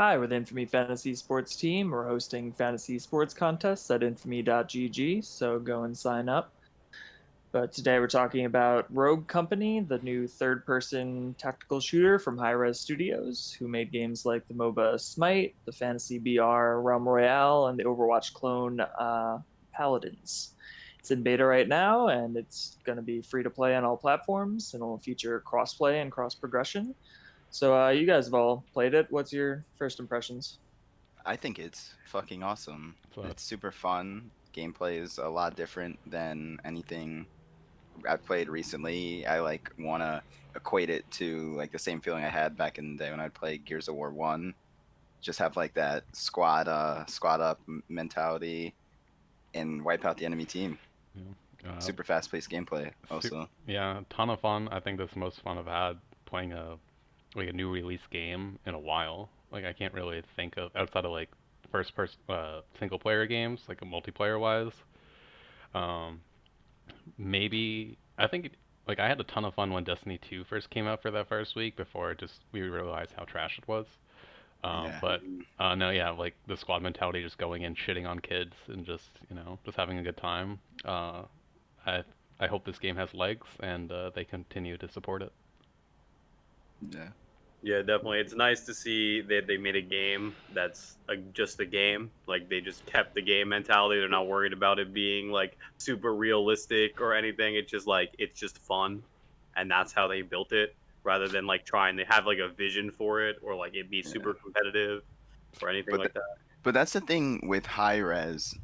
Hi, we're the Infamy Fantasy Sports team. We're hosting fantasy sports contests at infamy.gg, so go and sign up. But today we're talking about Rogue Company, the new third-person tactical shooter from Hi-Rez Studios, who made games like the MOBA Smite, the Fantasy BR Realm Royale, and the Overwatch clone Paladins. It's in beta right now, and it's going to be free to play on all platforms, and it'll feature crossplay and cross progression. So you guys have all played it. What's your first impressions? I think it's fucking awesome. So, It's super fun. Gameplay is a lot different than anything I've played recently. I wanna equate it to like the same feeling I had back in the day when I'd play Gears of War 1. Just have like that squad up mentality and wipe out the enemy team. yeah, Super fast paced gameplay also. yeah, a ton of fun. I think that's the most fun I've had playing a new release game in a while. Like I can't really think of outside of like first person single player games, like a multiplayer wise. Um, maybe I think like I had a ton of fun when Destiny 2 first came out for that first week before we realized how trash it was. Yeah. But no, yeah, like the squad mentality, just going in, shitting on kids, and just having a good time. I I hope this game has legs and they continue to support it. Yeah. Yeah, definitely. It's nice to see that they made a game that's just a game. Like they just kept the game mentality. They're not worried about it being like super realistic or anything. It's just like it's just fun, and that's how they built it. Rather than like trying to have like a vision for it or like it be Yeah. super competitive or anything But like that. but that's the thing with high res.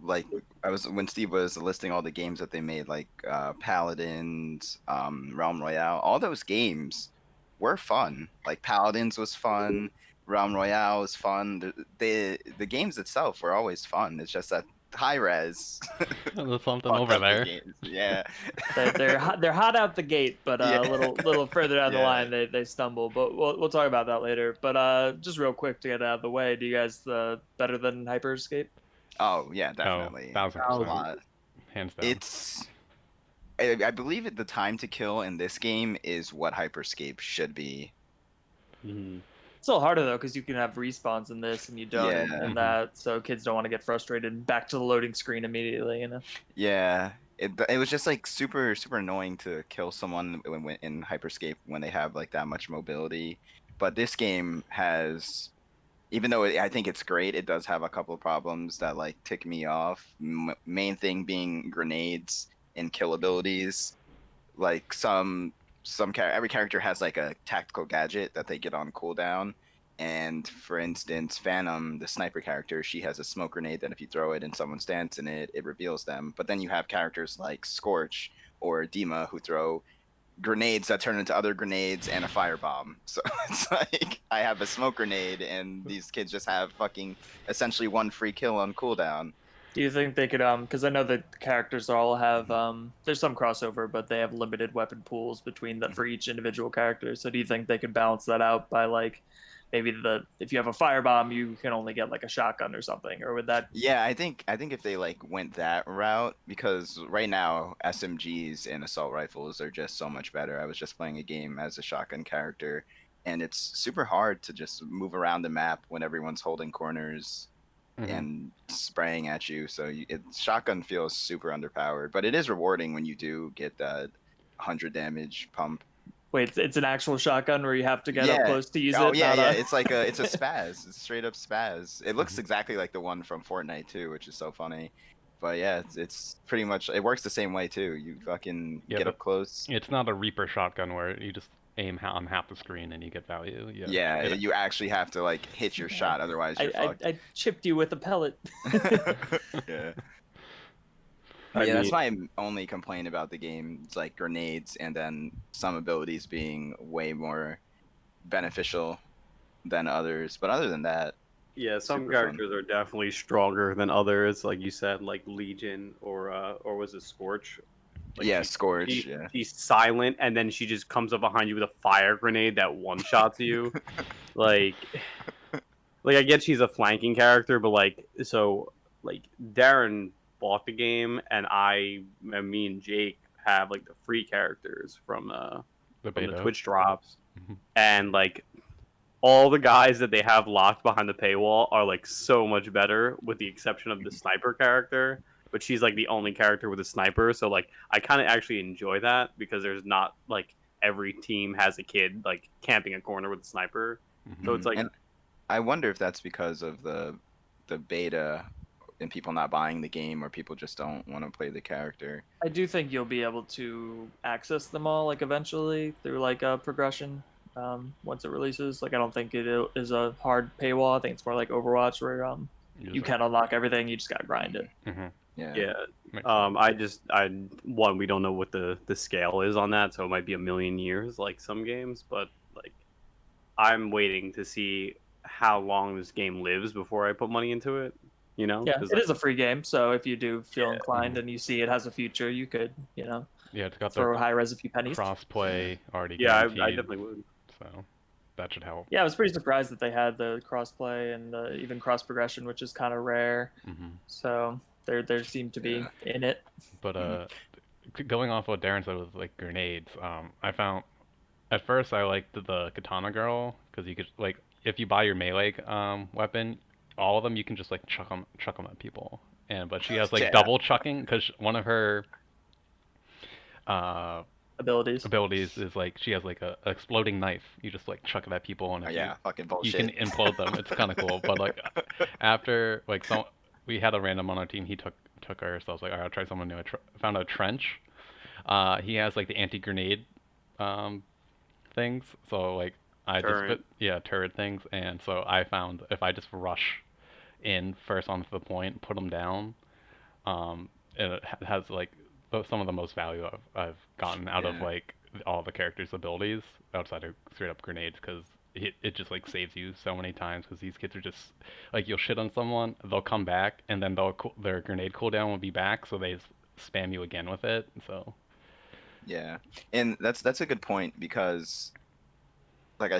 Like I was when Steve was listing all the games that they made, like Paladins, Realm Royale, all those games were fun. Like Paladins was fun, Realm Royale was fun. The games itself were always fun. It's just that high res There's something fucked over up the there. games. Yeah, They're hot out the gate, but yeah, a little further down the yeah. line they stumble. But we'll talk about that later. But just real quick to get it out of the way, do you guys better than Hyperscape? Oh yeah, Oh, definitely thousand a percent, lot. hands down. It's I believe the time to kill in this game is what Hyperscape should be. Mm-hmm. It's a little harder though because you can have respawns in this and you don't in Yeah. that, so kids don't want to get frustrated and back to the loading screen immediately. Yeah, it was just like super annoying to kill someone when in Hyperscape when they have like that much mobility. But this game has, even though I think it's great, it does have a couple of problems that like tick me off. Main thing being grenades and kill abilities. Like every character has like a tactical gadget that they get on cooldown. And for instance, Phantom, the sniper character, she has a smoke grenade that if you throw it and someone stands in it, it reveals them. But then you have characters like Scorch or Dima who throw grenades that turn into other grenades and a firebomb. So it's like I have a smoke grenade and these kids just have fucking essentially one free kill on cooldown. Do you think they could because I know that characters all have there's some crossover, but they have limited weapon pools between that for each individual character. So do you think they could balance that out by like maybe the if you have a firebomb you can only get like a shotgun or something, or would that Yeah, I think if they like went that route, because right now SMGs and assault rifles are just so much better. I was just playing a game as a shotgun character, and it's super hard to just move around the map when everyone's holding corners Hmm. and spraying at you. So shotgun feels super underpowered, but it is rewarding when you do get that 100 damage pump. wait, it's an actual shotgun where you have to get up Yeah. close to use Oh it, yeah, not yeah. a It's a spaz. It's a straight up spaz. It looks Hmm. exactly like the one from Fortnite too, which is so funny. But yeah, it's pretty much it works the same way too. You fucking Yeah, get but up close. it's not a Reaper shotgun where you just aim on half the screen and you get value. Yeah, Yeah, it. you actually have to like hit your shot, otherwise you're fucked. I chipped you with a pellet. Yeah. I But yeah, that's mean, my only complaint about the game. It's like grenades and then some abilities being way more beneficial than others. But other than that, yeah, some super fun. characters are definitely stronger than others, like you said, like Legion or was it Scorch? Like Yeah, Scorch, yeah. she's silent and then she just comes up behind you with a fire grenade that one shots you. Like like I get she's a flanking character, but like Darren bought the game and me and Jake have like the free characters The from the beta. Twitch drops Hmm. and like all the guys that they have locked behind the paywall are like so much better, with the exception of the sniper character. But she's like the only character with a sniper, so like I kind of actually enjoy that because there's not like every team has a kid like camping a corner with a sniper. So it's like And I wonder if that's because of the beta and people not buying the game, or people just don't want to play the character. I do think you'll be able to access them all like eventually through like a progression once it releases. Like I don't think it is a hard paywall. I think it's more like Overwatch where you can unlock everything. You just gotta grind it. yeah. I we don't know what the scale is on that, so it might be a million years like some games, but like I'm waiting to see how long this game lives before I put money into it. You know? Yeah, 'Cause, it like, is a free game, so if you do feel inclined and you see it has a future, you could, Yeah, it's got throw the Hi-Rez a few pennies. crossplay already yeah, I guaranteed, definitely would. so that should help. Yeah, I was pretty surprised that they had the crossplay and even cross progression, which is kind of rare. So there seemed to be in it. But going off what Darren said with like grenades, I found at first I liked the katana girl because you could like if you buy your melee weapon, all of them you can just like chuck them at people. But she has like double chucking because one of her abilities is like she has like a exploding knife. You just like chuck it at people and Fucking you bullshit. can implode them. It's kind of cool. But like after like we had a random on our team. He took her, so I was like, all right, I'll try someone new. I found a trench. He has like the anti-grenade things. So like turret things. And so I found if I just rush in first onto the point, put them down, it has like some of the most value I've gotten out of like all the characters' abilities outside of straight up grenades because it just like saves you so many times because these kids are just like you'll shit on someone, they'll come back and then their grenade cooldown will be back, so they spam you again with it. So yeah, and that's a good point because like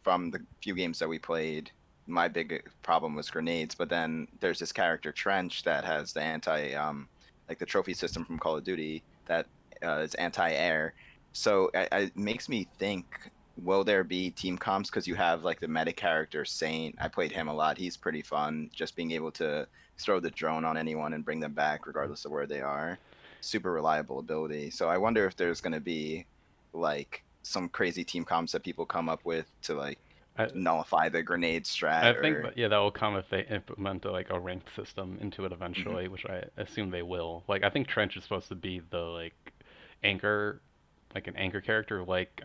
from the few games that we played, my big problem was grenades, but then there's this character Trench that has the anti like the trophy system from Call of Duty that is anti-air. So it makes me think, will there be team comps? Because you have like the meta character Saint. I played him a lot. He's pretty fun. Just being able to throw the drone on anyone and bring them back regardless of where they are. Super reliable ability. So I wonder if there's going to be like some crazy team comps that people come up with to like nullify the grenade strat. I think that will come if they implement like a ranked system into it eventually, which I assume they will. Like I think Trench is supposed to be the like anchor, like an anchor character, like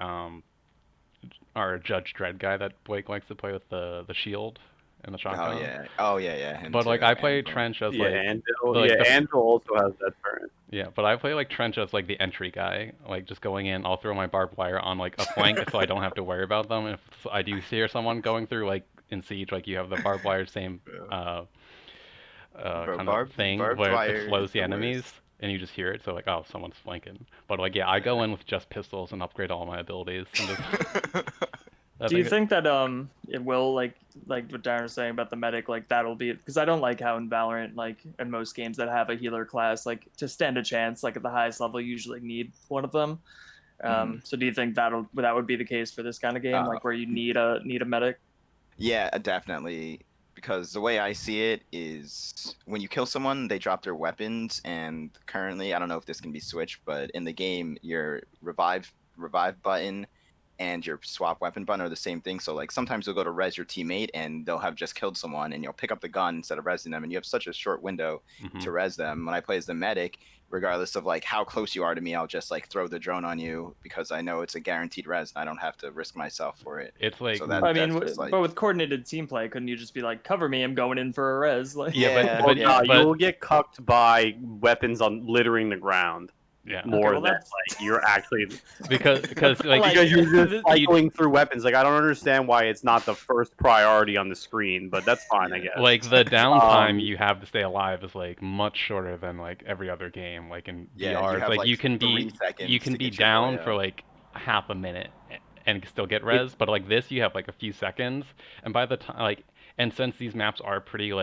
our Judge Dredd guy that Blake likes to play with the shield and the shotgun. Oh yeah. But like I play Trench as like Anvil also has that turret. Yeah, but I play like Trench as like the entry guy, like just going in. I'll throw my barbed wire on like a flank so I don't have to worry about them. If I do hear someone going through like in Siege, like you have the barbed wire same kind of thing where it slows the enemies and you just hear it. So like, oh, someone's flanking. But like, yeah, I go in with just pistols and upgrade all my abilities. And do you think that it will like what Darren was saying about the medic, like that'll be, because I don't like how in Valorant, like in most games that have a healer class, like to stand a chance, like at the highest level, you usually need one of them. So do you think that would be the case for this kind of game, like where you need a medic? Yeah, definitely. Because the way I see it is when you kill someone, they drop their weapons, and currently, I don't know if this can be switched, but in the game, your revive button and your swap weapon button are the same thing. So like sometimes you'll go to res your teammate and they'll have just killed someone and you'll pick up the gun instead of resing them, and you have such a short window to res them. When I play as the medic, regardless of like how close you are to me, I'll just like throw the drone on you because I know it's a guaranteed res and I don't have to risk myself for it. It's like, so but with coordinated team play, couldn't you just be like, cover me, I'm going in for a res? Like, you will get cucked by weapons on littering the ground. Yeah. More than like you're actually because you're just cycling through weapons. Like I don't understand why it's not the first priority on the screen, but that's fine, I guess. Like the downtime you have to stay alive is like much shorter than like every other game. Like in VR, like you can be down for like half a minute and still get res, but like this you have like a few seconds, and by the time and since these maps are pretty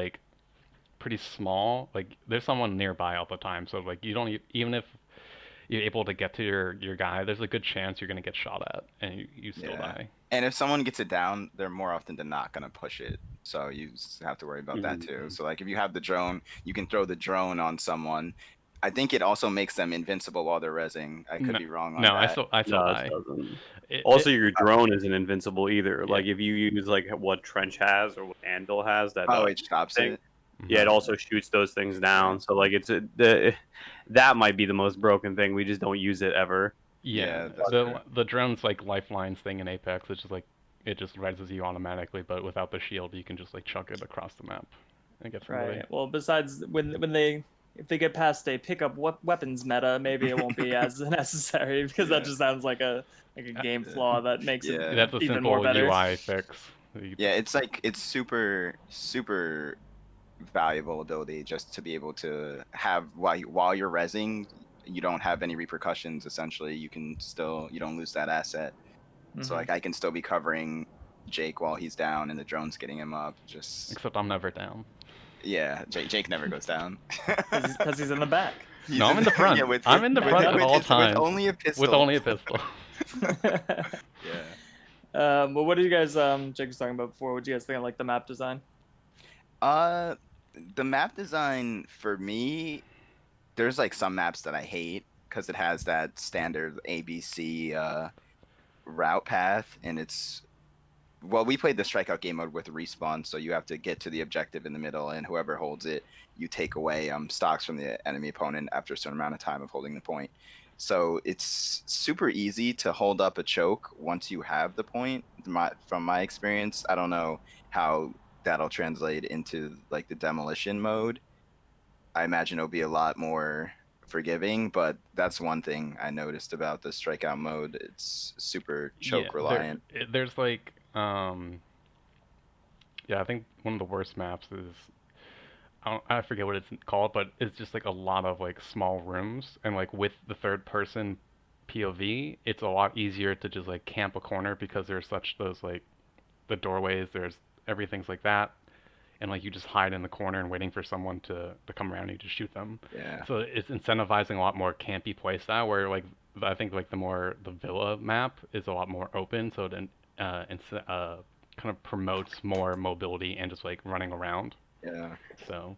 small, like there's someone nearby all the time, so like you don't even if you're able to get to your guy, there's a good chance you're gonna get shot at and you still die. And if someone gets it down, they're more often than not gonna push it. So you just have to worry about that too. So like if you have the drone, you can throw the drone on someone. I think it also makes them invincible while they're rezzing. I could No, be wrong on no, that. I still No, it die. doesn't. It, Also, it, your drone isn't invincible either. Yeah. Like if you use like what Trench has or what Anvil has, that Oh, it stops thing, it. yeah, it Mhm. also shoots those things down. Yeah. So like that might be the most broken thing. We just don't use it ever. Yeah, That's true. the drone's like lifelines thing in Apex. It's just like it just reses you automatically, but without the shield, you can just like chuck it across the map and get somebody. Right. Well, besides when they if they get past a pick up weapons meta, maybe it won't be as necessary because that Yeah. just sounds like a game flaw that makes Yeah. it That's a even simple more better. UI fix. Yeah, it's like it's super valuable ability just to be able to have while you're rezzing, you don't have any repercussions. Essentially, you don't lose that asset. So Mhm. like I can still be covering Jake while he's down and the drone's getting him up. Just Except I'm never down. yeah, Jake never goes down. Because he's in the back. He's No, I'm in the front. I'm in the front at all times. with only a pistol. With only a pistol. Yeah. Well, what did you guys Jake was talking about before? What did you guys think of like the map design? The map design for me, there's like some maps that I hate because it has that standard ABC route path, and we played the strikeout game mode with respawn, so you have to get to the objective in the middle, and whoever holds it, you take away stocks from the enemy opponent after a certain amount of time of holding the point. So it's super easy to hold up a choke once you have the point. From my experience, I don't know how that'll translate into like the demolition mode. I imagine it'll be a lot more forgiving, but that's one thing I noticed about the strikeout mode. It's super choke reliant. There's like yeah, I think one of the worst maps is I forget what it's called, but it's just like a lot of like small rooms, and like with the third person POV, it's a lot easier to just like camp a corner because there's such those like the doorways, there's everything's like that, and like you just hide in the corner and waiting for someone to come around and you just shoot them. Yeah. So it's incentivizing a lot more campy playstyle where like I think like the villa map is a lot more open, so then kind of promotes more mobility and just like running around. Yeah. So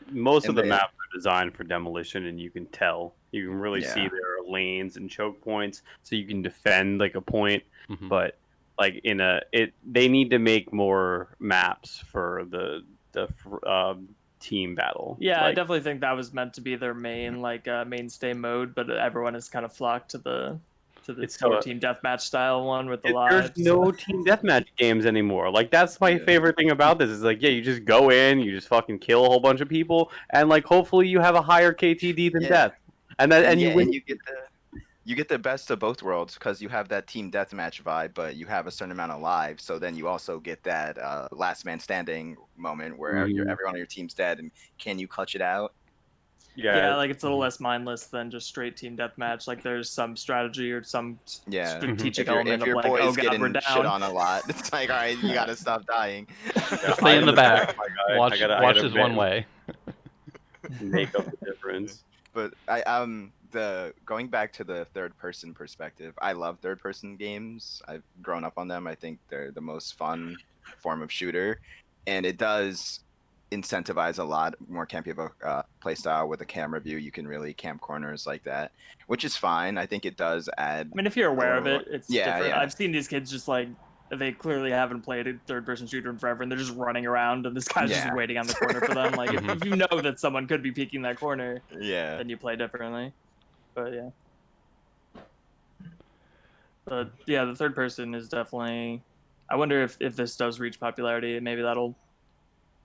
Most of And the they- maps are designed for demolition, and you can tell. You can really see Yeah. there are lanes and choke points, so you can defend like a point. mhm. But like they need to make more maps for the team battle. Yeah, I Like, definitely think that was meant to be their main mainstay mode, but everyone has kind of flocked to the It's so- team deathmatch style one with the there's lives. no team deathmatch games anymore. Like that's my Yeah. favorite thing about this is like you just go in, you just fucking kill a whole bunch of people, and like hopefully you have a higher KTD than Yeah. death, and you win. And you get the best of both worlds because you have that team deathmatch vibe, but you have a certain amount of lives. So then you also get that last man standing moment where Mhm. everyone on your team's dead, and can you clutch it out? Yeah, like it's a little less mindless than just straight team deathmatch. Like there's some strategy or some Yeah. strategic If element your of like, boy oh is god, we're getting shit down. on a lot, it's like, all right, you gotta stop dying. Stay in the back. My guy. Watch I gotta this one way. make up the difference. But the going back to the third person perspective, I love third person games. I've grown up on them. I think they're the most fun form of shooter, and it does incentivize a lot more campy of a play style with a camera view. You can really camp corners like that, which is fine. I think it does add. I mean, if you're aware of little- it, it's Yeah, different. yeah. I've seen these kids just like they clearly haven't played a third-person shooter in forever, and they're just running around, and this guy's Yeah. just waiting on the corner for them. Like, Mhm. if you know that someone could be peeking that corner, Yeah. then you play differently. But yeah. But yeah, the third person is definitely. I wonder if this does reach popularity, maybe that'll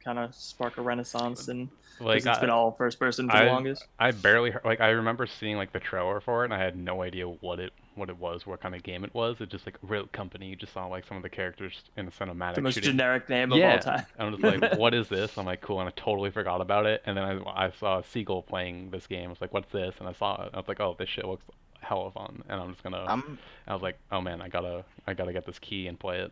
kind of spark a renaissance, and Like it's been all first person for the longest. I barely like I remember seeing like the trailer for it, and I had no idea what it was, what kind of game it was. It just like real company. You just saw like some of the characters in the cinematic. The most shooting. generic name of Yeah. all time. I'm just like, what is this? I'm like, cool, and I totally forgot about it. And then I saw Seagull playing this game. I was like, what's this? And I saw it. I was like, oh, this shit looks hella fun. And I'm just gonna. I was like, oh man, I gotta get this key and play it.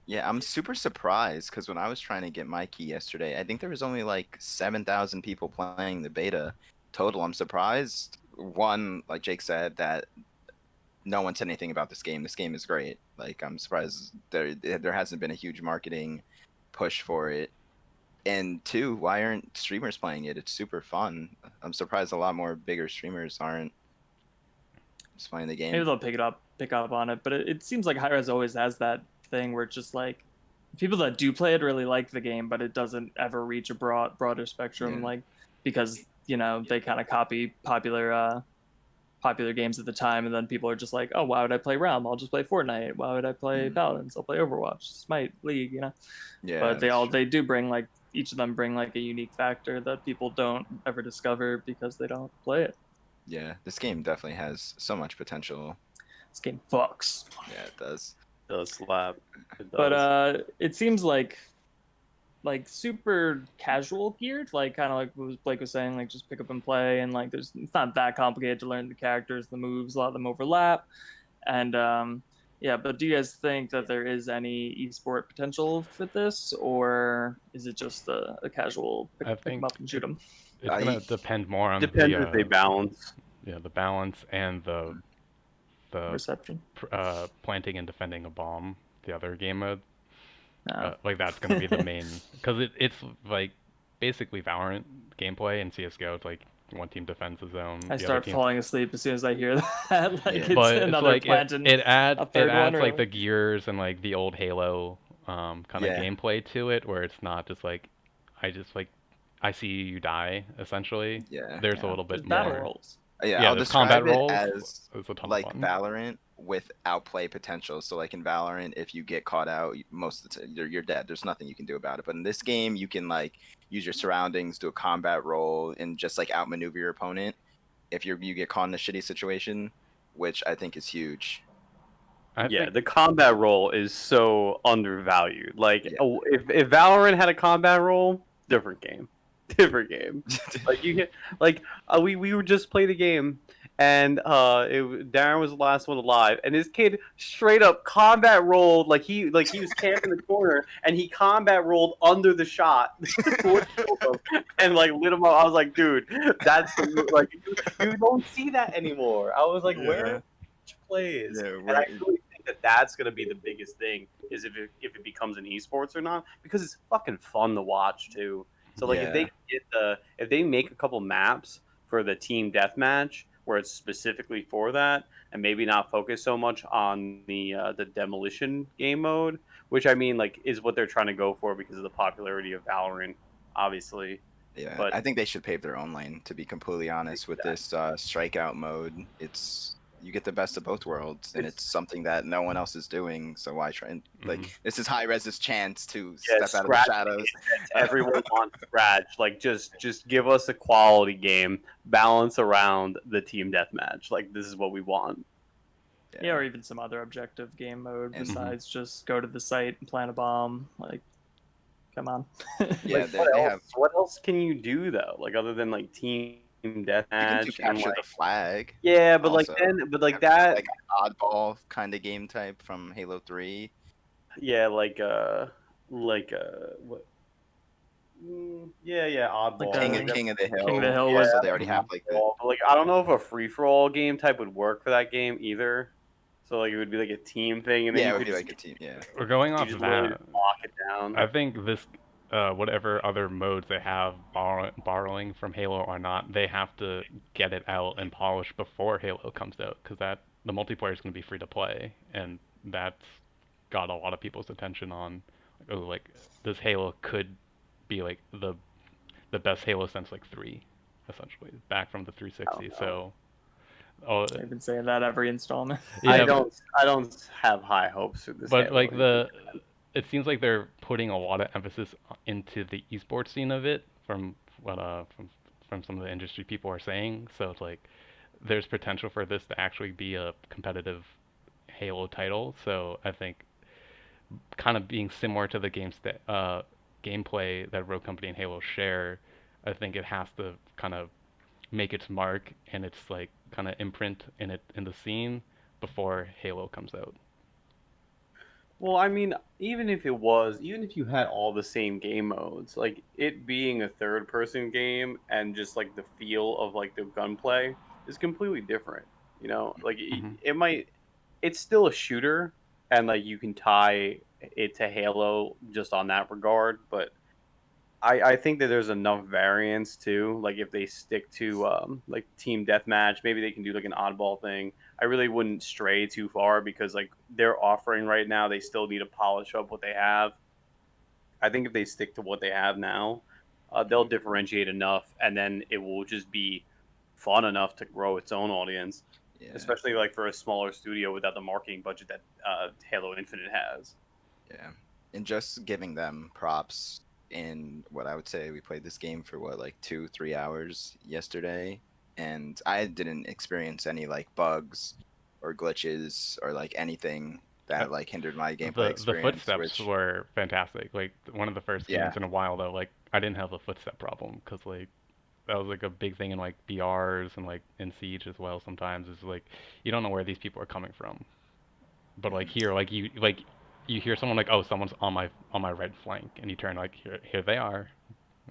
Yeah, I'm super surprised because when I was trying to get my key yesterday, I think there was only like 7,000 people playing the beta total. I'm surprised, one, like Jake said, that no one said anything about this game. This game is great. Like, I'm surprised there hasn't been a huge marketing push for it. And two, why aren't streamers playing it? It's super fun. I'm surprised a lot more bigger streamers aren't just playing the game. Maybe they'll pick up on it, but it seems like Hi-Rez always has that thing where it's just like people that do play it really like the game, but it doesn't ever reach a broader spectrum, Yeah. like because they kind of copy popular games at the time, and then people are just like, oh, why would I play Realm? I'll just play Fortnite. Why would I play Valorant? I'll play Overwatch, Smite, League, Yeah. But they do bring like each of them bring like a unique factor that people don't ever discover because they don't play it. Yeah, this game definitely has so much potential. This game fucks. Yeah, it does. It does slap. It does. But it seems like super casual geared, like kind of like what Blake was saying, like just pick up and play, and like it's not that complicated to learn the characters, the moves, a lot of them overlap, and yeah. But do you guys think that there is any esport potential for this, or is it just a casual pick them up and shoot them? It's gonna depend more on Depends if they balance. Yeah, the balance and the reception, planting and defending a bomb. The other game mode, no. like that's gonna be the main, because it's like basically Valorant gameplay in CS:GO. It's like one team defends the zone. I start falling asleep as soon as I hear that. Like, but it's another like plant it adds one, like the gears and like the old Halo kind of gameplay to it, where it's not just like I see you die essentially. Yeah. There's a little bit battle more. rolls. Yeah, I'll describe combat it roles as is a ton like of fun. Valorant with outplay potential. So like in Valorant, if you get caught out, most of the time you're dead. There's nothing you can do about it. But in this game, you can like use your surroundings, do a combat role, and just like outmaneuver your opponent if you get caught in a shitty situation, which I think is huge. The combat role is so undervalued. Like, if Valorant had a combat role, different game. Like you get we would just play the game, and Darren was the last one alive, and this kid straight up combat rolled like he was camping the corner, and he combat rolled under the shot and like lit him up. I was like, dude, that's like you don't see that anymore. I was like, where plays? And I really think that's going to be the biggest thing, is if it becomes an esports or not, because it's fucking fun to watch too. So like if they make a couple maps for the team deathmatch where it's specifically for that, and maybe not focus so much on the demolition game mode, which I mean like is what they're trying to go for because of the popularity of Valorant, obviously. Yeah, but I think they should pave their own lane, to be completely honest. With this strikeout mode, you get the best of both worlds, and it's something that no one else is doing. So why try and like this is Hi-Rez's chance to step out of the shadows. Everyone wants scratch. Like just give us a quality game, balance around the team deathmatch. Like this is what we want. Yeah, or even some other objective game mode besides just go to the site and plant a bomb. Like, come on. Yeah, like, what else can you do though? Like other than like team deathmatch, you can capture the flag. Yeah, but also. like that, like an oddball kind of game type from Halo 3. Yeah, like what? Oddball. Like King of the Hill. King of the Hill Yeah, was so they already have like the. But like I don't know if a free for all game type would work for that game either. So like it would be like a team thing, and then it would be like a team. Yeah. We're going off just that. Lock it down. I think this, whatever other modes they have borrowing from Halo or not, they have to get it out and polish before Halo comes out, because the multiplayer is going to be free to play, and that's got a lot of people's attention on. Like this Halo could be like the best Halo since like 3, essentially, back from the 360. So. I've been saying that every installment. Yeah, I don't have high hopes for this. But like it seems like they're putting a lot of emphasis into the esports scene of it, from what from some of the industry people are saying. So it's like there's potential for this to actually be a competitive Halo title. So I think kind of being similar to the gameplay that Rogue Company and Halo share, I think it has to kind of make its mark and its like kind of imprint in the scene before Halo comes out. Well, I mean, even if you had all the same game modes, like it being a third-person game and just like the feel of like the gunplay is completely different. You know, like it might it's still a shooter, and like you can tie it to Halo just on that regard. But I think that there's enough variance too. Like if they stick to like team deathmatch, maybe they can do like an oddball thing. I really wouldn't stray too far because like they're offering right now, they still need to polish up what they have. I think if they stick to what they have now, they'll differentiate enough, and then it will just be fun enough to grow its own audience, Yeah, especially like for a smaller studio without the marketing budget that Halo Infinite has. yeah. And just giving them props in what I would say we played this game for what, like 2-3 hours yesterday, and I didn't experience any like bugs or glitches or like anything Uh, that like hindered my gameplay the experience, footsteps which were fantastic. Like one of the first yeah, games in a while though, like I didn't have a footstep problem because like that was like a big thing in like BRs and like in Siege as well. Sometimes is like you don't know where these people are coming from, but like mhm, here, like you hear someone like, oh, someone's on my right flank, and you turn like here they are.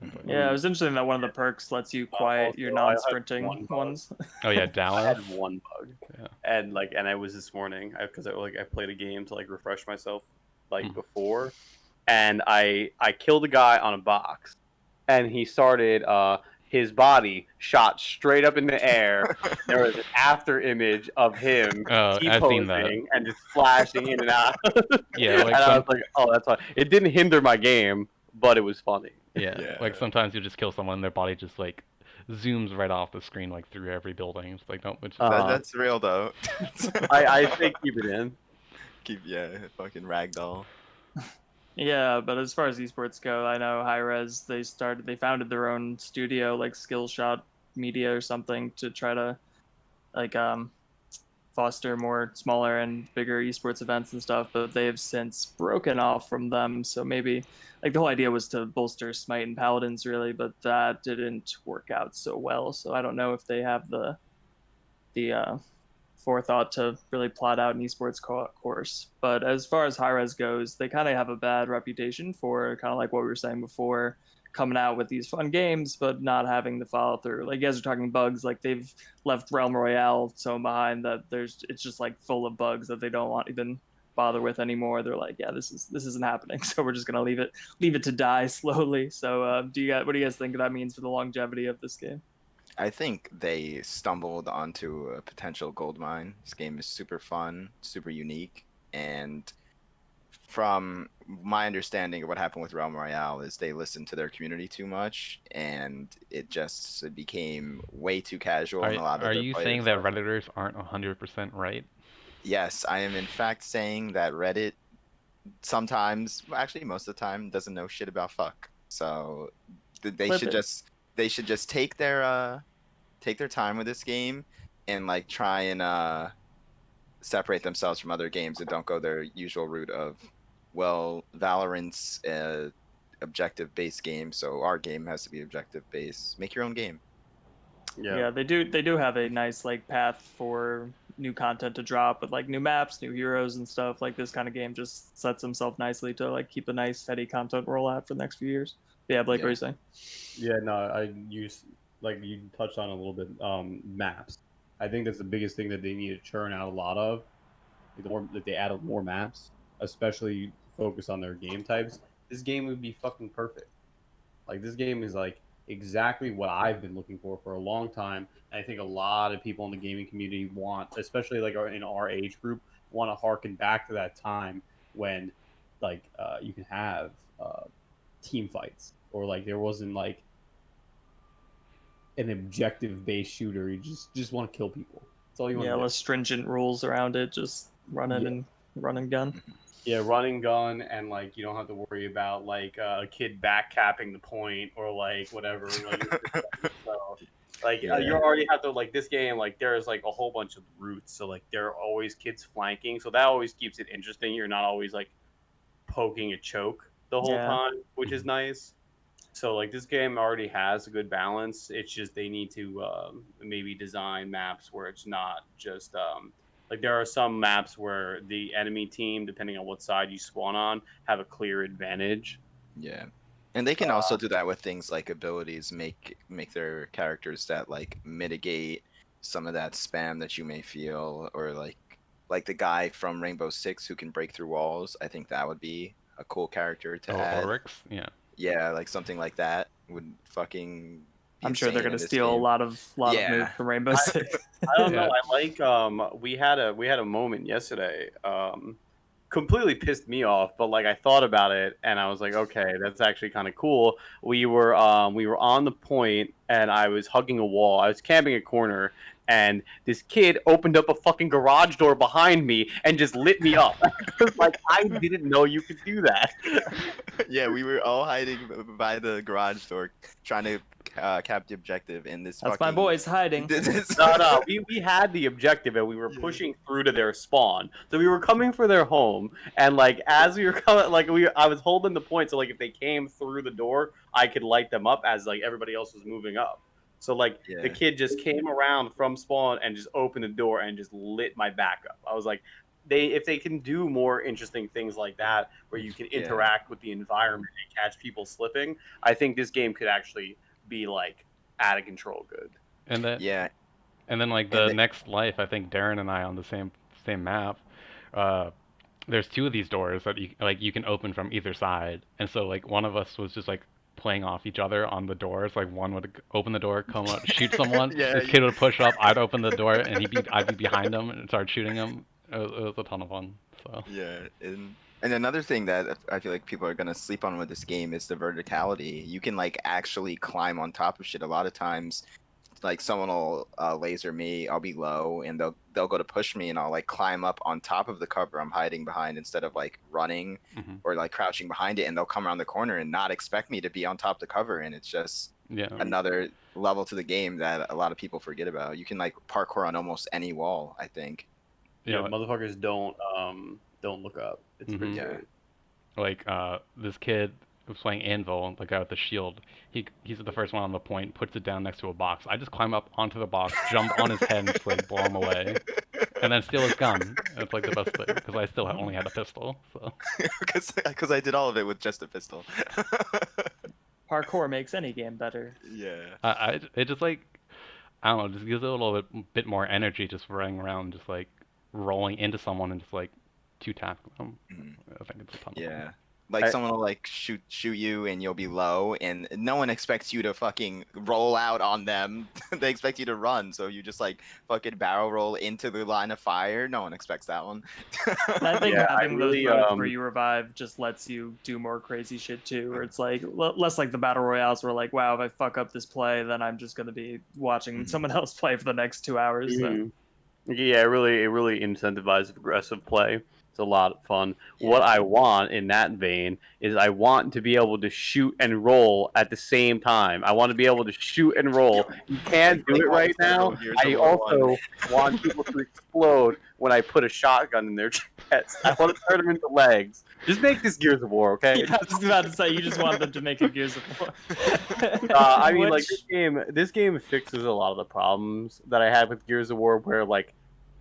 It's like, mhm. Yeah, it Mm. was interesting that one of the perks lets you quiet Also, your I had non-sprinting one bug. ones. oh yeah, I Dallas. had one bug, Yeah. and I was this morning because I played a game to like refresh myself like Mm. before, and I killed a guy on a box, and he started his body shot straight up in the air. There was an after image of him I've seen that. T-posing and just flashing in and out, Yeah, and like I was some like, oh, that's fine. It didn't hinder my game, but it was funny. yeah, like Yeah, sometimes you just kill someone, their body just like zooms right off the screen like through every building. It's like nope, it's just that Uh, that's real though. I say keep it in. Keep yeah, fucking ragdoll. Yeah, but as far as esports go, I know Hi-Rez, they founded their own studio, like Skillshot Media or something, to try to like foster more smaller and bigger esports events and stuff, but they've since broken off from them. So maybe like the whole idea was to bolster Smite and Paladins really, but that didn't work out so well. So I don't know if they have the forethought to really plot out an esports course. But as far as Hi-Rez goes, they kind of have a bad reputation for kind of like what we were saying before, coming out with these fun games, but not having the follow through. Like you guys are talking bugs, like they've left Realm Royale so behind that it's just like full of bugs that they don't want even bother with anymore. They're like, yeah, this isn't happening, so we're just gonna leave it to die slowly. So what do you guys think that means for the longevity of this game? I think they stumbled onto a potential gold mine. This game is super fun, super unique, and from my understanding of what happened with Realm Royale is they listened to their community too much, and it became way too casual, and a lot of are the you saying players that left. redditors aren't 100% right? Yes, I am in fact saying that Reddit sometimes, well, actually most of the time, doesn't know shit about fuck. So they Clip should it. just take their time with this game and like try and separate themselves from other games and don't go their usual route of, well, Valorant's objective based game, so our game has to be objective based. Make your own game. Yeah. Yeah, they do have a nice like path for new content to drop with like new maps, new heroes and stuff. Like this kind of game just sets himself nicely to like keep a nice steady content rollout for the next few years. Yeah, Blake, what are Yeah. you saying? Yeah, no, I use like you touched on a little bit. Maps. I think that's the biggest thing that they need to churn out a lot of. Like, the more that they add more maps, especially focus on their game types, this game would be fucking perfect. Like this game is like exactly what I've been looking for a long time. And I think a lot of people in the gaming community want, especially like in our age group, want to harken back to that time when like you can have team fights or like there wasn't like an objective based shooter. You just want to kill people. That's all you want Yeah, to do. less stringent rules around it, just running Yeah. and run and gun. Mhm. Yeah, running gun, and like you don't have to worry about like a kid back capping the point or like whatever. Like so, like you Yeah. already have to like this game. Like there's like a whole bunch of routes, so like there are always kids flanking, so that always keeps it interesting. You're not always like poking a choke the whole Yeah. time, which is nice. So like this game already has a good balance. It's just they need to maybe design maps where it's not just like there are some maps where the enemy team, depending on what side you spawn on, have a clear advantage. Yeah. And they can also do that with things like abilities, make their characters that like mitigate some of that spam that you may feel, or like like the guy from Rainbow Six who can break through walls. I think that would be a cool character to add. Oryx, yeah. Yeah, like something like that would fucking be I'm sure they're insane gonna in this steal a game. lot of moves from Rainbow Six. I don't know. Yeah. I like we had a moment yesterday. Completely pissed me off, but like I thought about it and I was like, okay, that's actually kind of cool. We were on the point and I was hugging a wall. I was camping a corner and this kid opened up a fucking garage door behind me and just lit me up. Like I didn't know you could do that. Yeah, we were all hiding by the garage door trying to cap the objective in this That's fucking... my boys hiding. No, we had the objective and we were pushing through to their spawn. So we were coming for their home, and like as we were coming, like I was holding the point, so like if they came through the door, I could light them up as like everybody else was moving up. So like the kid just came around from spawn and just opened the door and just lit my back up. I was like, if they can do more interesting things like that, where you can interact with the environment and catch people slipping, I think this game could actually be like out of control good. And that Yeah. And then like the next life, I think Darren and I on the same map. There's two of these doors that you can open from either side, and so like one of us was just like playing off each other on the doors. Like one would open the door, come up, shoot someone. This kid would push up. I'd open the door, and I'd be behind him and start shooting him. It was a ton of fun. So Yeah, and another thing that I feel like people are gonna sleep on with this game is the verticality. You can like actually climb on top of shit. A lot of times, like someone will laser me, I'll be low, and they'll go to push me, and I'll like climb up on top of the cover I'm hiding behind instead of like running or like crouching behind it, and they'll come around the corner and not expect me to be on top of the cover, and it's just another level to the game that a lot of people forget about. You can like parkour on almost any wall, I think. Yeah, motherfuckers don't look up. It's pretty good. Like this kid who's playing Anvil, the guy with the shield, he's the first one on the point, puts it down next to a box. I just climb up onto the box, jump on his head, and just like blow him away, and then steal his gun. It's like the best thing because I still only had a pistol. So because I did all of it with just a pistol. Parkour makes any game better. Yeah. It just like I don't know, just gives it a little bit more energy just running around, just like rolling into someone and just like two-tap them. I think it's a ton of fun. Like someone will like shoot you and you'll be low, and no one expects you to fucking roll out on them. They expect you to run, so you just like fucking barrel roll into the line of fire. No one expects that one. I think having those modes where you revive just lets you do more crazy shit too, where it's like less like the battle royales where like, wow, if I fuck up this play, then I'm just gonna be watching someone else play for the next 2 hours. So. Yeah, it really incentivizes aggressive play. It's a lot of fun. Yeah. What I want in that vein is I want to be able to shoot and roll at the same time. I want to be able to shoot and roll. You can't do it right now. I also want people to explode when I put a shotgun in their chest. I want to turn them into legs. Just make this Gears of War, okay? Yeah, I was just about to say, you just want them to make a Gears of War. I mean, like, this game fixes a lot of the problems that I had with Gears of War, where, like,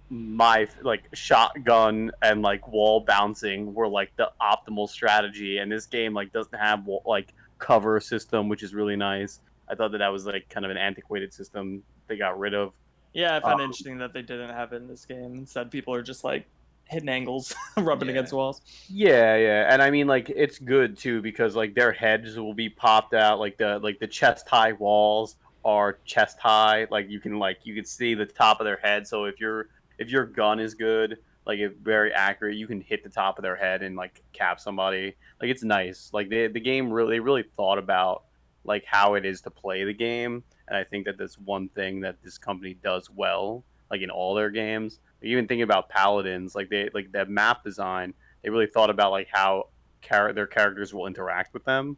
my like shotgun and like wall bouncing were like the optimal strategy, and this game like doesn't have like cover system, which is really nice. I thought that was like kind of an antiquated system they got rid of. Yeah, I found it interesting that they didn't have it in this game. Instead, people are just like hitting angles, rubbing against walls. Yeah, and I mean like it's good too because like their heads will be popped out, like the chest high walls are chest high. Like you can see the top of their head. So if your gun is good, like it's very accurate, you can hit the top of their head and like cap somebody. Like it's nice. Like the game really thought about like how it is to play the game, and I think that that's one thing that this company does well, like in all their games. Like, even thinking about Paladins, like that map design, they really thought about like how their characters will interact with them,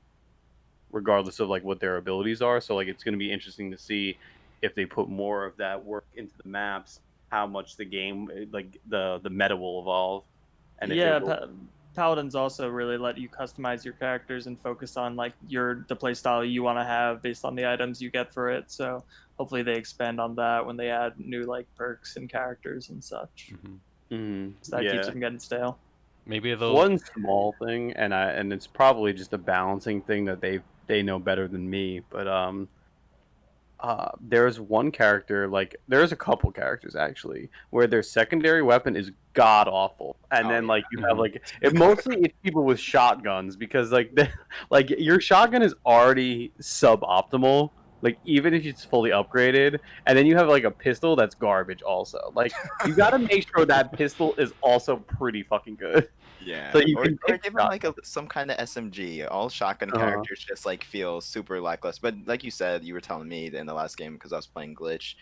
regardless of like what their abilities are. So like it's going to be interesting to see if they put more of that work into the maps, how much the game, like the meta will evolve. And Paladins also really let you customize your characters and focus on like the play style you want to have based on the items you get for it. So hopefully they expand on that when they add new like perks and characters and such. So that keeps them getting stale. Maybe those... One small thing, and it's probably just a balancing thing that they know better than me, but there's one character, like there's a couple characters actually, where their secondary weapon is god awful, and Oh, then like you have Mhm. like mostly it's people with shotguns because like like your shotgun is already suboptimal. Like even if it's fully upgraded, and then you have like a pistol that's garbage also. Like you got to make sure that pistol is also pretty fucking good. So Yeah, you or can or pick give him like some kind of SMG. All shotgun uh characters just like feel super lackluster. But like you said, you were telling me in the last game because I was playing glitch.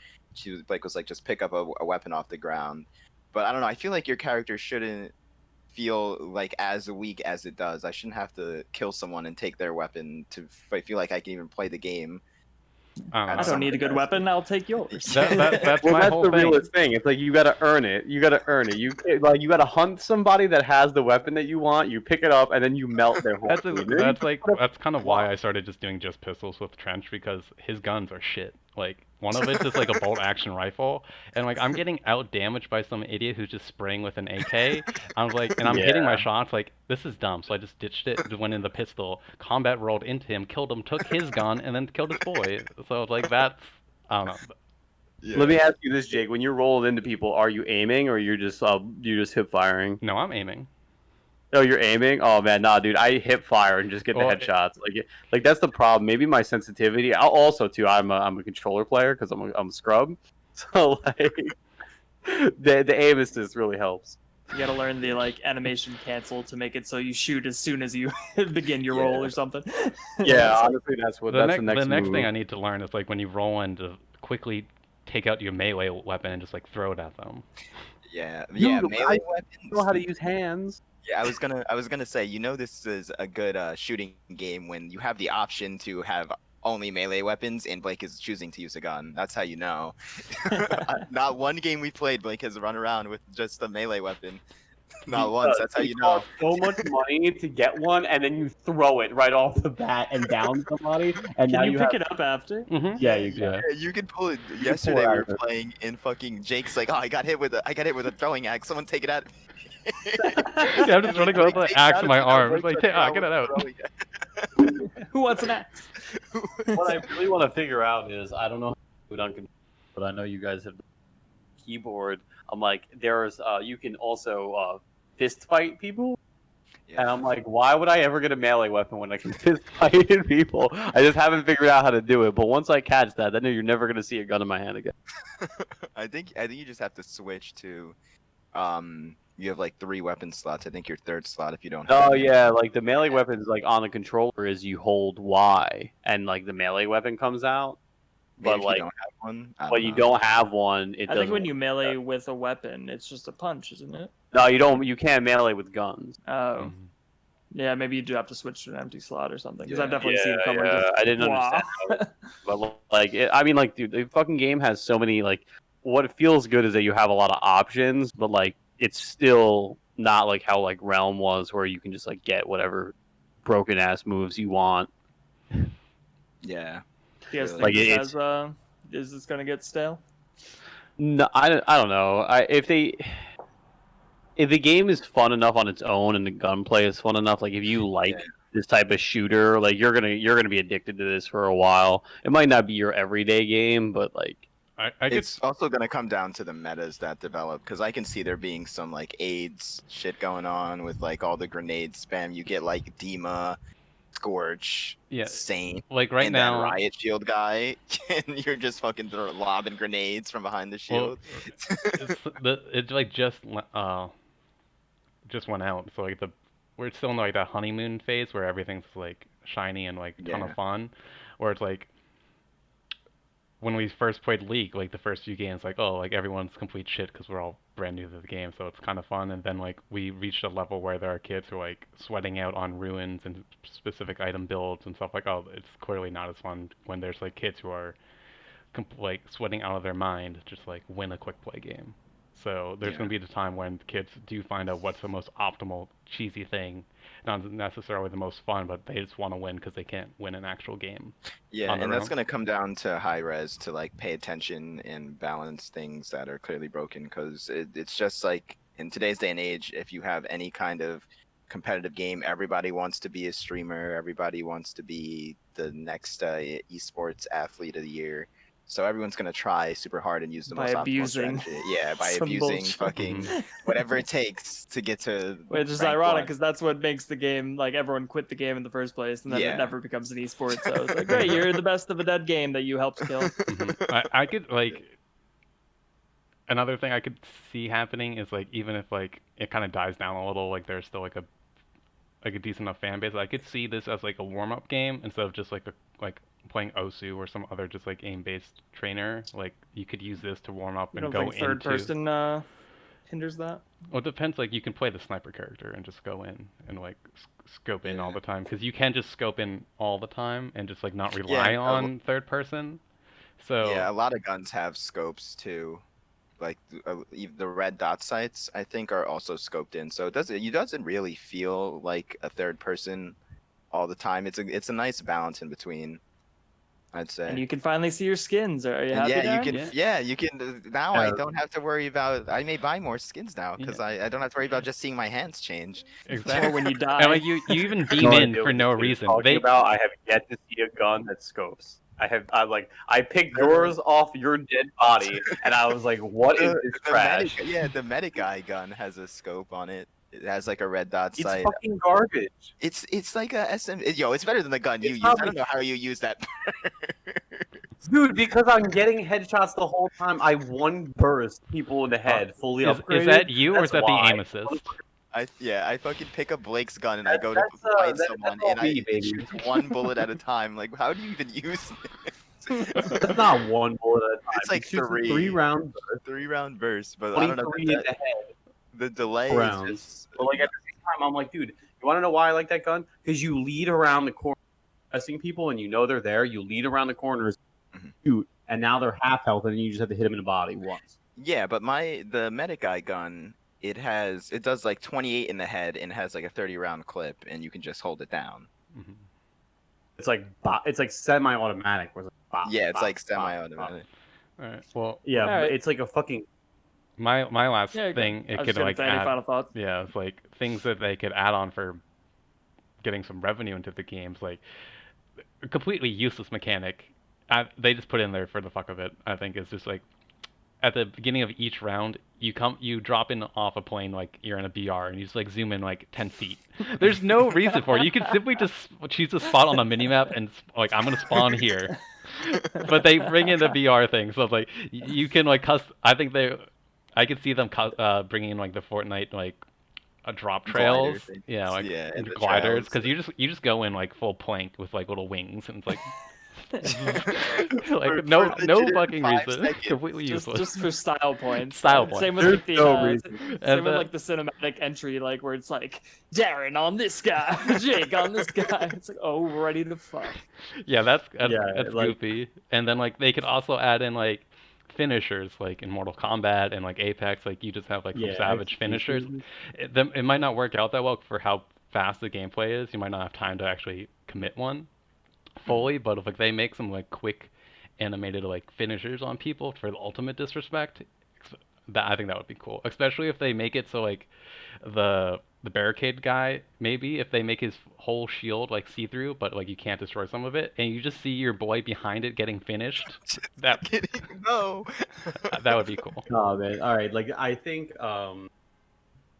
Blake was like just pick up a weapon off the ground. But I don't know. I feel like your character shouldn't feel like as weak as it does. I shouldn't have to kill someone and take their weapon to feel like I can even play the game I don't I at know. don't some need a good capacity. weapon. I'll take yours. That's Well, my that's whole the thing. realest thing. It's like you got to earn it. You got to earn it. You like you got to hunt somebody that has the weapon that you want. You pick it up and then you melt their whole That's team. Then you that's kind of why Wow. I started just doing just pistols with Trench because his guns are shit. Like one of it's just like a bolt action rifle, and like I'm getting out damaged by some idiot who's just spraying with an AK. I'm like, and I'm hitting my Yeah. shots. Like this is dumb, so I just ditched it, just went in the pistol. Combat rolled into him, killed him, took his gun, and then killed his boy. So like that's I don't know. Let me Yeah. ask you this, Jake. When you're rolling into people, are you aiming or you're just hip firing? No, I'm aiming. Oh, you're aiming? Oh man, nah, dude. I hip fire and just get the Well, headshots. Like that's the problem. Maybe my sensitivity. I'll also too. I'm a controller player because I'm a scrub. So like the aim assist really helps. You gotta learn the like animation cancel to make it so you shoot as soon as you begin your roll Yeah. or something. Yeah, It's like, honestly, that's the the next next thing move. I need to learn is like when you roll in to quickly take out your melee weapon and just like throw it at them. Yeah. Dude, Melee I know weapons. how to use hands. Yeah, I was gonna say, this is a good shooting game when you have the option to have only melee weapons and Blake is choosing to use a gun. That's how you know. Not one game we played, Blake has run around with just a melee weapon. Not once. That's how It you know. costs so much money to get one, and then you throw it right off the bat and down somebody, and can now you you pick have it up after? Mm-hmm. yeah, you can. Yeah. Yeah, you can pull it. You can pull Yesterday it we out were of it. playing in fucking Jake's like, oh, I got hit with a throwing axe. Someone take it out. Yeah, I'm just running with the axe in my arm. It's like, get it out. Who wants an axe? What I really want to figure out is I don't know how to do it on controller, but I know you guys have the keyboard. I'm like, there's you can also fist fight people. And I'm like, why would I ever get a melee weapon when I can fist fight people? I just haven't figured out how to do it. But once I catch that, then you're never gonna see a gun in my hand again. I think you just have to switch to you have like 3 weapon slots. I think your third slot if you don't have Oh any. yeah, like the melee weapons, like on the controller, is you hold Y, and like the melee weapon comes out. Maybe But if you like, don't have one. I but don't you know. don't have one. It I doesn't. think when you work. melee with a weapon, it's just a punch, isn't it? No, you don't. You can't melee with guns. Oh. Mhm. Yeah, maybe you do have to switch to an empty slot or something. Because I've Yeah. definitely seen someone Yeah, just. I didn't Wow. understand. But like, I mean, like, dude, the fucking game has so many like. What feels good is that you have a lot of options, but like, it's still not like how like Realm was, where you can just like get whatever broken ass moves you want. Yeah. Do you guys Really. think Like, this has is this gonna get stale? No, I don't know. If the game is fun enough on its own and the gunplay is fun enough, like if you like Yeah. this type of shooter, like you're gonna be addicted to this for a while. It might not be your everyday game, but like I could It's also going to come down to the metas that develop because I can see there being some like AIDS shit going on with like all the grenade spam. You get like Dima, Scorch, Yeah, Saint, like right and now. that riot shield guy, and you're just fucking lobbing grenades from behind the Well, shield. it like just went out. So like we're still in like that honeymoon phase where everything's like shiny and like a ton of Yeah. fun. Where it's like when we first played League, like the first few games, like oh, like everyone's complete shit because we're all brand new to the game, so it's kind of fun. And then like we reached a level where there are kids who are like sweating out on ruins and specific item builds and stuff like oh, it's clearly not as fun when there's like kids who are like sweating out of their mind just like win a quick play game. So there's Yeah. going to be the time when kids do find out what's the most optimal cheesy thing, not necessarily the most fun, but they just want to win because they can't win an actual game. Yeah, on their and that's own. going to come down to Hi-Rez to like pay attention and balance things that are clearly broken because it's just like in today's day and age, if you have any kind of competitive game, everybody wants to be a streamer, everybody wants to be the next esports athlete of the year. So everyone's gonna try super hard and use the By most optimal abusing strategy. Yeah, by some abusing bullshit. fucking whatever it takes to get to. Which is rank ironic one. because that's what makes the game, like, everyone quit the game in the first place, and then Yeah. it never becomes an esport. So it's like, great, you're the best of a dead game that you helped kill. I could like another thing I could see happening is like even if like it kind of dies down a little, like there's still like a decent enough fan base. I could see this as like a warm up game instead of just like playing Osu or some other just like aim based trainer. Like you could use this to warm up You and don't go think third into. person hinders that? Well, it depends. Like you can play the sniper character and just go in and like scope in all Yeah. the time because you can just scope in all the time and just like not Yeah, rely on third person. So Yeah, a lot of guns have scopes too. Like the red dot sights, I think, are also scoped in. So it doesn't really feel like a third person all the time. It's a nice balance in between, I'd say. And you can finally see your skins. Are you And happy, yeah, Darren? you can. Yeah. Yeah, you can. Now I Yeah. don't have to worry about. I may buy more skins now because Yeah. I don't have to worry about just seeing my hands change. exactly. Or when you die. And like you even beam No in idea for what no this kid is reason. Talking about, I have yet to see a gun that scopes. I picked yours off your dead body, and I was like, "What is this trash?" The medic eye gun has a scope on it. It has like a red dot It's sight. fucking garbage. It's like a SM. Yo, it's better than the gun you It's use. not I don't know how you use that. Dude, because I'm getting headshots the whole time, I one burst people in the head, fully upgraded. Is that you or That's is that why. the aim assist? I fucking pick up Blake's gun and I go to That's, fight that's someone all and I me, baby. shoot one bullet at a time. Like, how do you even use this? That's not one bullet at a time. It's like It's just a three. 3-round burst, 3-round burst, but I don't know. 23 in the head. The delay Rounds. is just. But like at the same time, I'm like, dude, you want to know why I like that gun? Because you lead around the corner, pressing people, and you know they're there. You lead around the corners, shoot, and now they're half health, and you just have to hit them in the body once. Yeah, but the medic eye gun, it does like 28 in the head and has like a 30-round clip, and you can just hold it down. Mhm. It's like semi-automatic. Where it's like, bop, Yeah, it's bop, like bop, semi-automatic. All right. Well, Yeah, All but right. it's like a fucking. my last Yeah, thing I it was could just gonna like say, any add. final thoughts? Yeah, it's like things that they could add on for getting some revenue into the games, like a completely useless mechanic. They just put in there for the fuck of it. I think it's just like at the beginning of each round, you drop in off a plane like you're in a BR, and you just like zoom in like 10 feet. There's no reason for it. You could simply just choose a spot on the minimap and like I'm gonna spawn here. But they bring in the VR thing, so it's like you can like I could see them bringing in like the Fortnite like drop trails, Glider things. yeah, like Yeah, and the gliders, trails. because you just go in like full plank with like little wings, and it's like like no legit fucking 5 reason, seconds. completely just useless. for style points. Style points. Same with There's like the no reason. same And with like the cinematic entry, like where it's like Darren on this guy, Jake on this guy. It's like, oh, we're ready to fuck. Yeah, that's Yeah, like- goofy. And then like they could also add in like finishers, like in Mortal Kombat and like Apex, like you just have like some savage finishers. It might not work out that well for how fast the gameplay is. You might not have time to actually commit one fully, but if like they make some like quick animated like finishers on people for the ultimate disrespect, that I think that would be cool. Especially if they make it so like the barricade guy, maybe if they make his whole shield like see-through, but like you can't destroy some of it, and you just see your boy behind it getting finished. That No. that would be cool. Oh man! All right, like I think, yeah,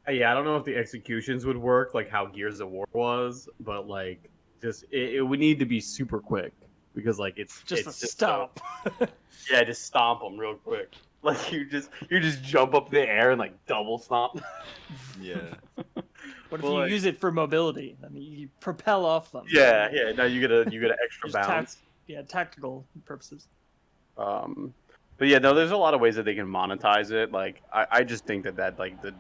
I don't know if the executions would work like how Gears of War was, but like just it would need to be super quick because like it's Just it's a stop. Yeah, just stomp them real quick. Like you just jump up in the air and like double stomp. Yeah. What if Well, you like- use it for mobility? I mean, you propel off them. Yeah. Now you get a extra Just bounce. Tactical purposes. But yeah, no, there's a lot of ways that they can monetize it. Like I just think that like the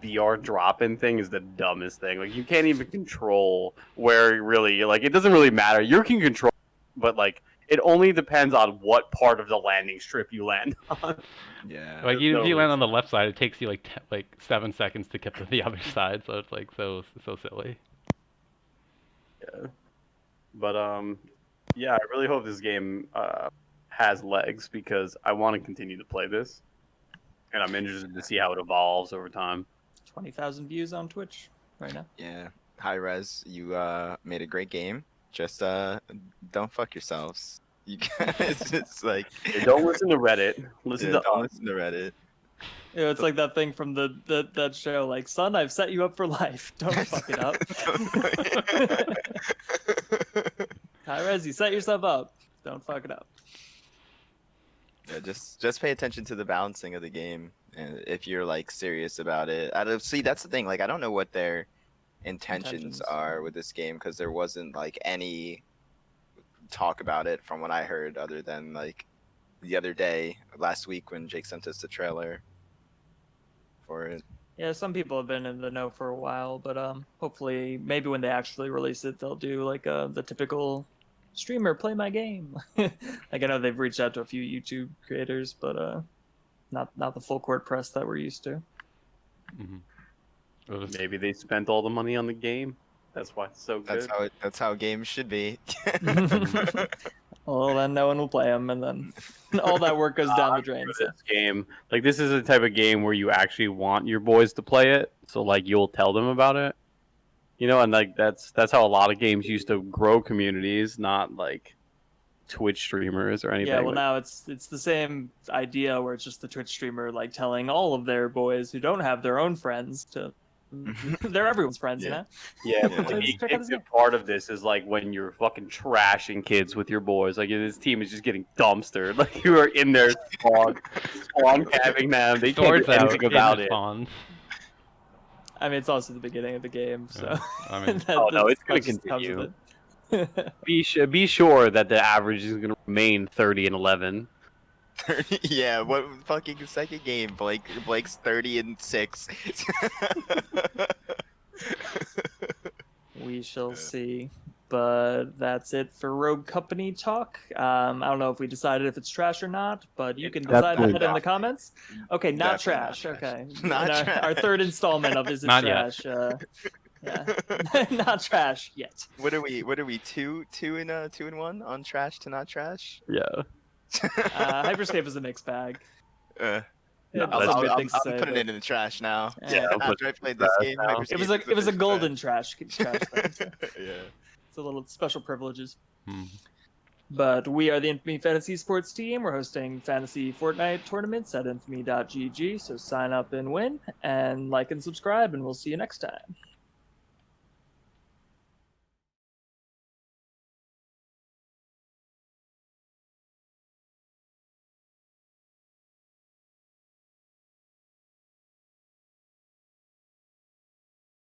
VR drop-in thing is the dumbest thing. Like you can't even control where really like it doesn't really matter. You can control, but like it only depends on what part of the landing strip you land on. Yeah. Like if you No land on the left side, it takes you like 7 seconds to get to the other side, so it's like so silly. But yeah, I really hope this game has legs because I want to continue to play this, and I'm interested to see how it evolves over time. 20,000 views on Twitch right now. Yeah. Hi-Rez, you made a great game. Just don't fuck yourselves. You it's just like Don't listen to Reddit. Listen to don't us. listen to Reddit. It's like that thing from that show, like, son, I've set you up for life. Don't fuck it up. Hi-Rez, you set yourself up. Don't fuck it up. Yeah, just pay attention to the balancing of the game, and if you're like serious about it. See, that's the thing. Like, I don't know what their intentions are with this game because there wasn't like any talk about it from what I heard, other than like the other day, last week when Jake sent us the trailer for it. Yeah, some people have been in the know for a while, but hopefully, maybe when they actually release it, they'll do like the typical streamer play my game. Like, I know they've reached out to a few YouTube creators, but not the full court press that we're used to. Mm-hmm. Maybe they spent all the money on the game. That's why it's so good. That's how games should be. Well, then no one will play them, and then all that work goes down the drain. So. This game, like, this is the type of game where you actually want your boys to play it, so like you'll tell them about it, you know, and like that's how a lot of games used to grow communities, not like Twitch streamers or anything. Yeah, well, now it's the same idea where it's just the Twitch streamer like telling all of their boys who don't have their own friends to. They're everyone's friends, you know? Yeah, but the addictive part of this is like when you're fucking trashing kids with your boys. Like, this team is just getting dumpstered. Like, you are in there spawn capping them. They can't do anything about it. Spawn. I mean, it's also the beginning of the game, so. Yeah, I mean, oh no, it's going to continue. Be sure that the average is going to remain 30 and 11. 30, yeah, what fucking second game? Blake's 30-6. We shall see. But that's it for Rogue Company talk. I don't know if we decided if it's trash or not, but you can decide that in the comments. Okay, not trash. Okay, Not trash. Our third installment of Is It Not Trash? Yeah, not trash yet. What are we? Two and one on trash to not trash? Yeah. Hyperscape is a mixed bag. No, Yeah, I'll some good things to be say, putting but- it in the trash now. Yeah, After I played this game, now. It was a golden trash thing, so Yeah. it's a little special privileges. hmm. But we are the Infamy Fantasy Sports team. We're hosting fantasy Fortnite tournaments at infamy.gg, so sign up and win, and like and subscribe, and we'll see you next time.